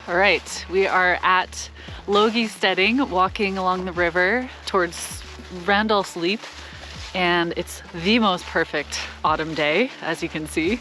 All right, we are at Logie Steading, walking along the river towards Randolph's Leap, and it's the most perfect autumn day, as you can see.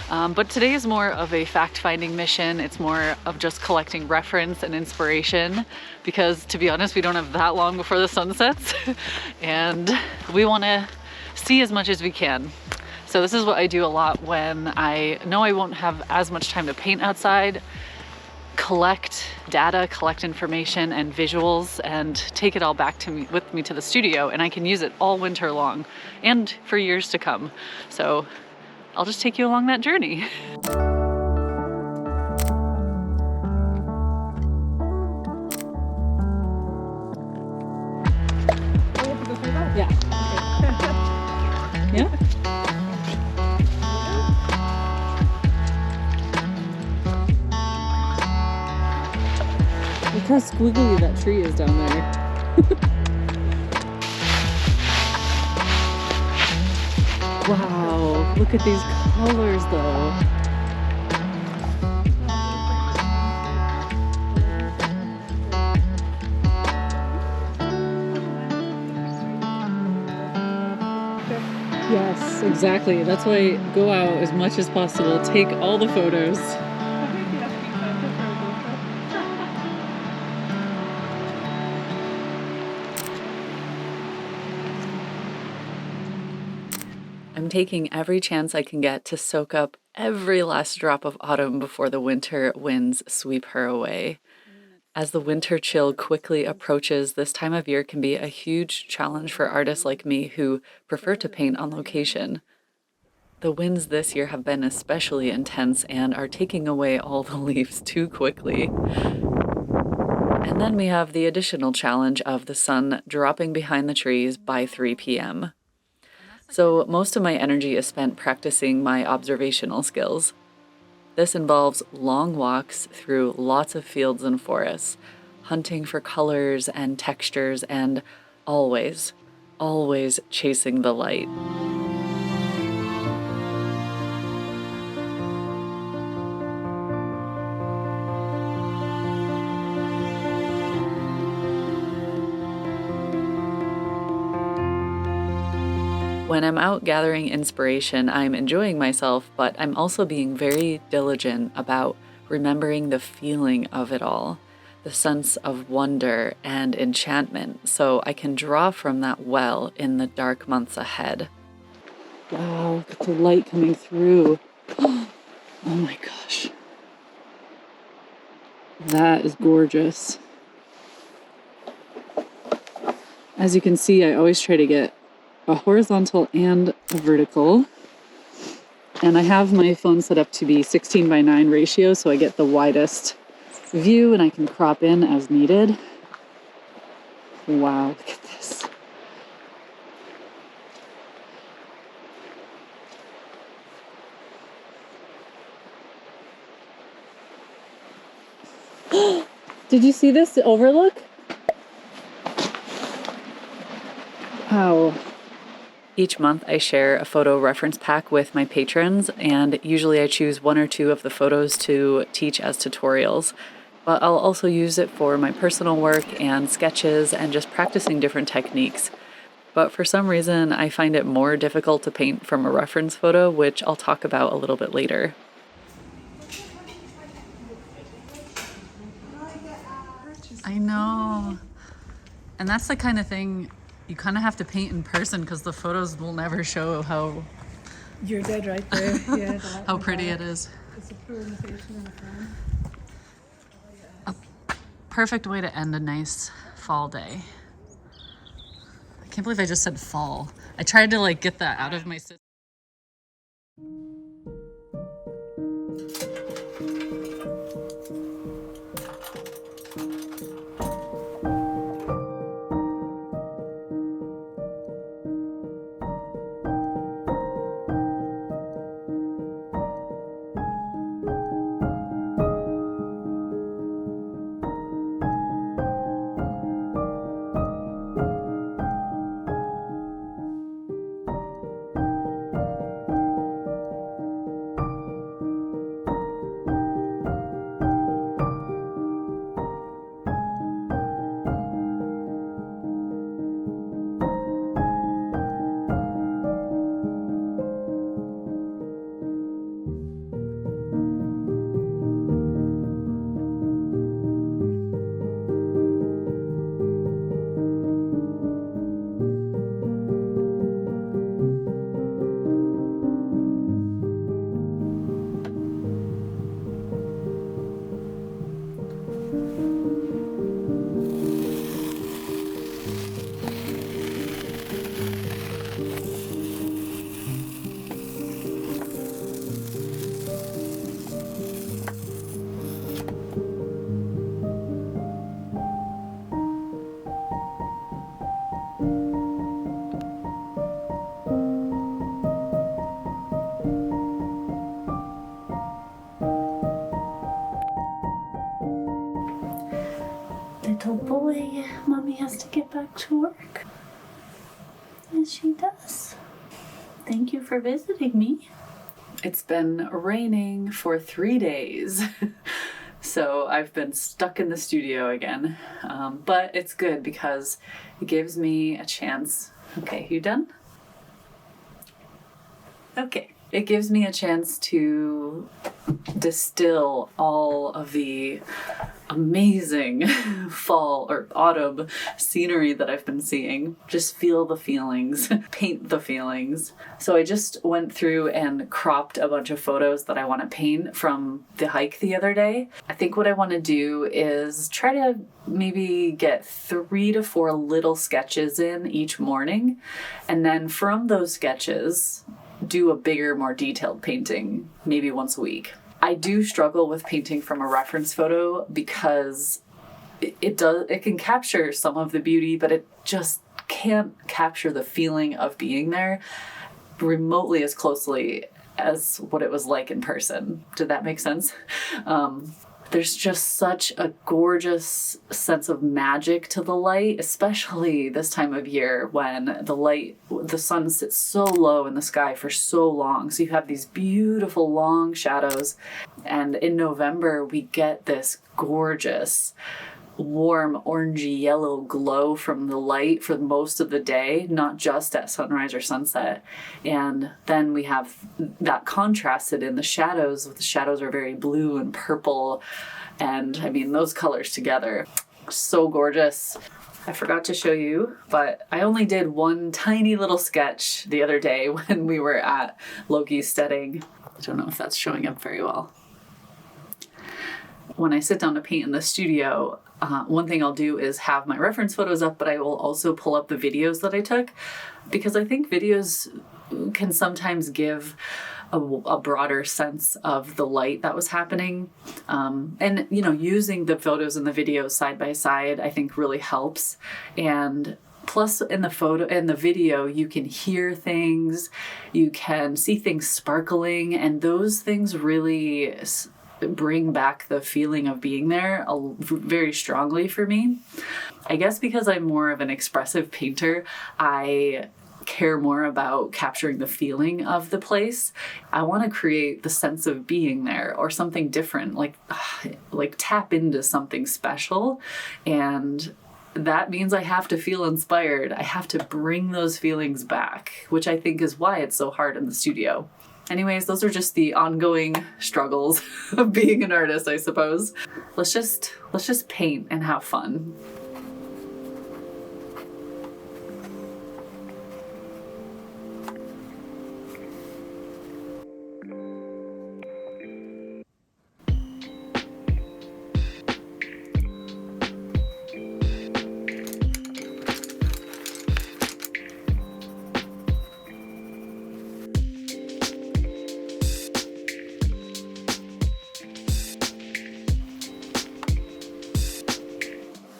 But today is more of a fact-finding mission. It's more of just collecting reference and inspiration because, to be honest, we don't have that long before the sun sets and we want to see as much as we can. So this is what I do a lot when I know I won't have as much time to paint outside. Collect data, collect information and visuals, and take it all back to me with me to the studio, and I can use it all winter long and for years to come. So I'll just take you along that journey. Yeah. Yeah. Look how squiggly that tree is down there. Wow, look at these colors though. Yes, exactly. That's why go out as much as possible, take all the photos. I'm taking every chance I can get to soak up every last drop of autumn before the winter winds sweep her away. As the winter chill quickly approaches, this time of year can be a huge challenge for artists like me who prefer to paint on location. The winds this year have been especially intense and are taking away all the leaves too quickly. And then we have the additional challenge of the sun dropping behind the trees by 3 p.m. So most of my energy is spent practicing my observational skills. This involves long walks through lots of fields and forests, hunting for colors and textures, and always, always chasing the light. When I'm out gathering inspiration, I'm enjoying myself, but I'm also being very diligent about remembering the feeling of it all, the sense of wonder and enchantment, so I can draw from that well in the dark months ahead. Wow, look at the light coming through. Oh my gosh. That is gorgeous. As you can see, I always try to get a horizontal and a vertical. And I have my phone set up to be 16:9 ratio, so I get the widest view and I can crop in as needed. Wow, look at this. Did you see this overlook? Wow. Each month I share a photo reference pack with my patrons, and usually I choose one or two of the photos to teach as tutorials. But I'll also use it for my personal work and sketches and just practicing different techniques. But for some reason I find it more difficult to paint from a reference photo, which I'll talk about a little bit later. I know. And that's the kind of thing you kind of have to paint in person because the photos will never show how... You're dead right there. Yeah, how pretty it is. It's a poor imitation in the frame. A perfect way to end a nice fall day. I can't believe I just said fall. I tried to like get that out of my system. little boy. Mommy has to get back to work. Yes, she does. Thank you for visiting me. It's been raining for 3 days. So I've been stuck in the studio again. But it's good because it gives me a chance. Okay, you done? Okay. It gives me a chance to distill all of the amazing fall or autumn scenery that I've been seeing. Just feel the feelings, paint the feelings. So I just went through and cropped a bunch of photos that I want to paint from the hike the other day. I think what I want to do is try to maybe get 3 to 4 little sketches in each morning. And then from those sketches, do a bigger, more detailed painting, maybe once a week. I do struggle with painting from a reference photo because it can capture some of the beauty, but it just can't capture the feeling of being there remotely as closely as what it was like in person. Did that make sense? There's just such a gorgeous sense of magic to the light, especially this time of year when the sun sits so low in the sky for so long. So you have these beautiful long shadows. And in November, we get this gorgeous, warm, orangey yellow glow from the light for most of the day, not just at sunrise or sunset. And then we have that contrasted in the shadows. The shadows are very blue and purple. And I mean, those colors together, so gorgeous. I forgot to show you, but I only did one tiny little sketch the other day when we were at Logie Steading. I don't know if that's showing up very well. When I sit down to paint in the studio, one thing I'll do is have my reference photos up, but I will also pull up the videos that I took because I think videos can sometimes give a broader sense of the light that was happening. And, using the photos and the videos side by side, I think really helps. And plus in the video, you can hear things, you can see things sparkling, and those things really bring back the feeling of being there very strongly for me. I guess because I'm more of an expressive painter, I care more about capturing the feeling of the place. I want to create the sense of being there or something different, like tap into something special. And that means I have to feel inspired. I have to bring those feelings back, which I think is why it's so hard in the studio. Anyways, those are just the ongoing struggles of being an artist, I suppose. Let's just paint and have fun.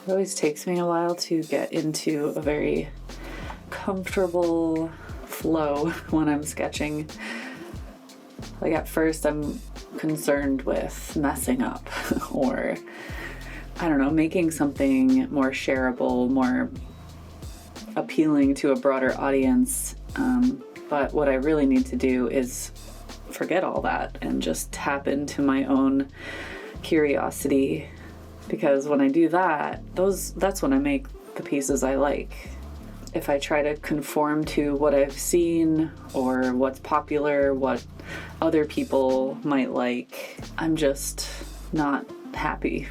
It always takes me a while to get into a very comfortable flow when I'm sketching. Like at first I'm concerned with messing up or, I don't know, making something more shareable, more appealing to a broader audience. But what I really need to do is forget all that and just tap into my own curiosity. Because when I do that, that's when I make the pieces I like. If I try to conform to what I've seen or what's popular, what other people might like, I'm just not happy.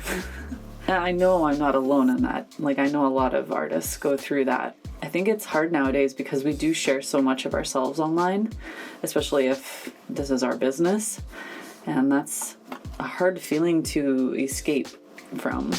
And I know I'm not alone in that. Like, I know a lot of artists go through that. I think it's hard nowadays because we do share so much of ourselves online, especially if this is our business. And that's a hard feeling to escape from.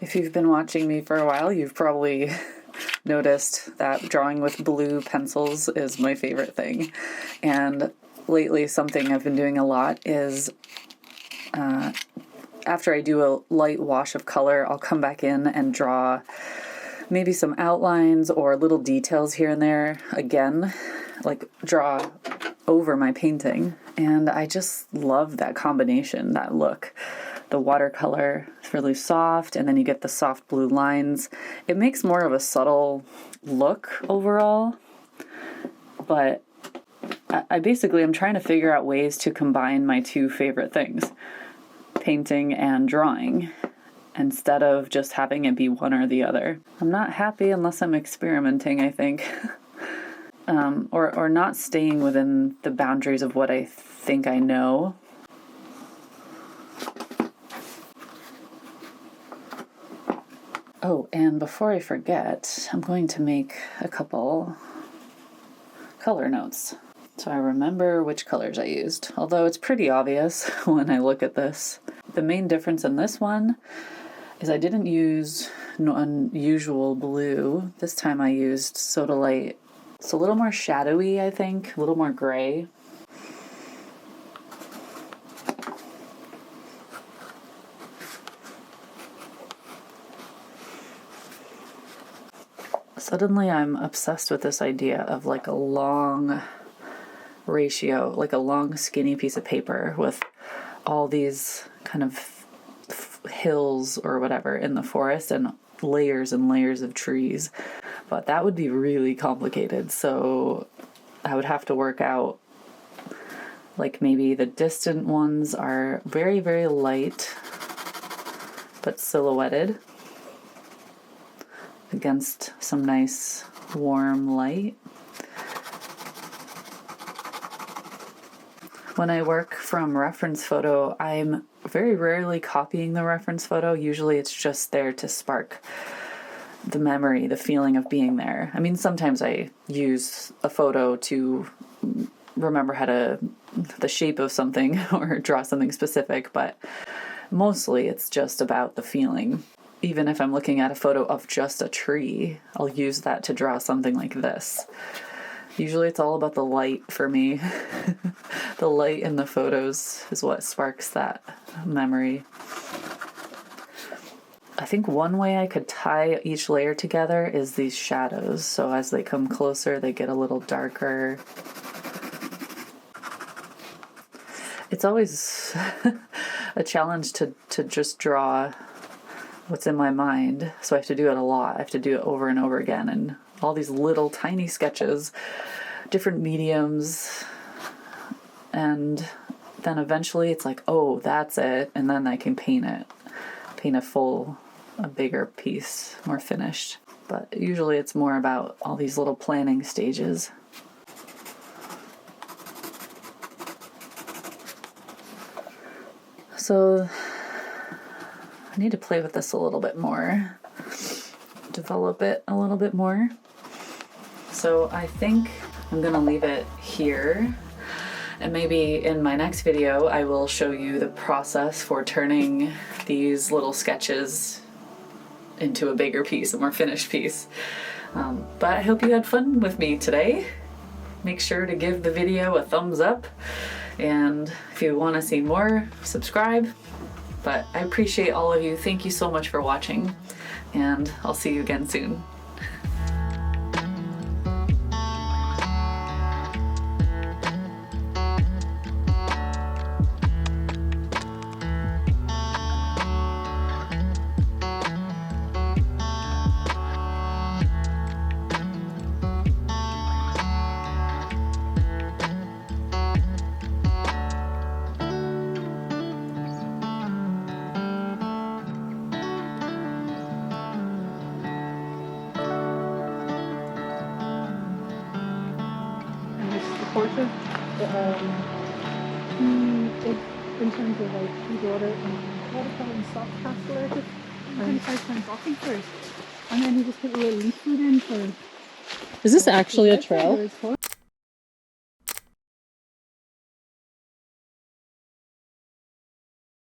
If you've been watching me for a while, you've probably noticed that drawing with blue pencils is my favorite thing. And lately something I've been doing a lot is after I do a light wash of color, I'll come back in and draw maybe some outlines or little details here and there again, like draw over my painting. And I just love that combination, that look. The watercolor is really soft, and then you get the soft blue lines. It makes more of a subtle look overall, but I basically am trying to figure out ways to combine my two favorite things, painting and drawing, instead of just having it be one or the other. I'm not happy unless I'm experimenting, I think. Or not staying within the boundaries of what I think I know. Oh, and before I forget, I'm going to make a couple color notes so I remember which colors I used, although it's pretty obvious when I look at this. The main difference in this one is I didn't use unusual blue. This time I used Sodalite. It's a little more shadowy, I think, a little more gray. Suddenly I'm obsessed with this idea of like a long ratio, like a long skinny piece of paper with all these kind of hills or whatever in the forest and layers of trees. But that would be really complicated, so I would have to work out, like maybe the distant ones are very, very light but silhouetted against some nice warm light. When I work from reference photo, I'm very rarely copying the reference photo. Usually it's just there to spark the memory, the feeling of being there. I mean, sometimes I use a photo to remember the shape of something or draw something specific, but mostly it's just about the feeling. Even if I'm looking at a photo of just a tree, I'll use that to draw something like this. Usually it's all about the light for me. The light in the photos is what sparks that memory. I think one way I could tie each layer together is these shadows. So as they come closer, they get a little darker. It's always a challenge to just draw what's in my mind. So I have to do it a lot. I have to do it over and over again. And all these little tiny sketches, different mediums. And then eventually it's like, oh, that's it. And then I can paint it. Paint a bigger piece, more finished. But usually it's more about all these little planning stages. So I need to play with this a little bit more, develop it a little bit more. So I think I'm gonna leave it here, and maybe in my next video I will show you the process for turning these little sketches into a bigger piece, a more finished piece. But I hope you had fun with me today. Make sure to give the video a thumbs up, and if you want to see more, subscribe. But I appreciate all of you. Thank you so much for watching, and I'll see you again soon. Portrait, in terms of like his daughter and watercolor and soft pastel artist, 25 times walking first, and then he just put a little leaf food in for. Is this actually a trail?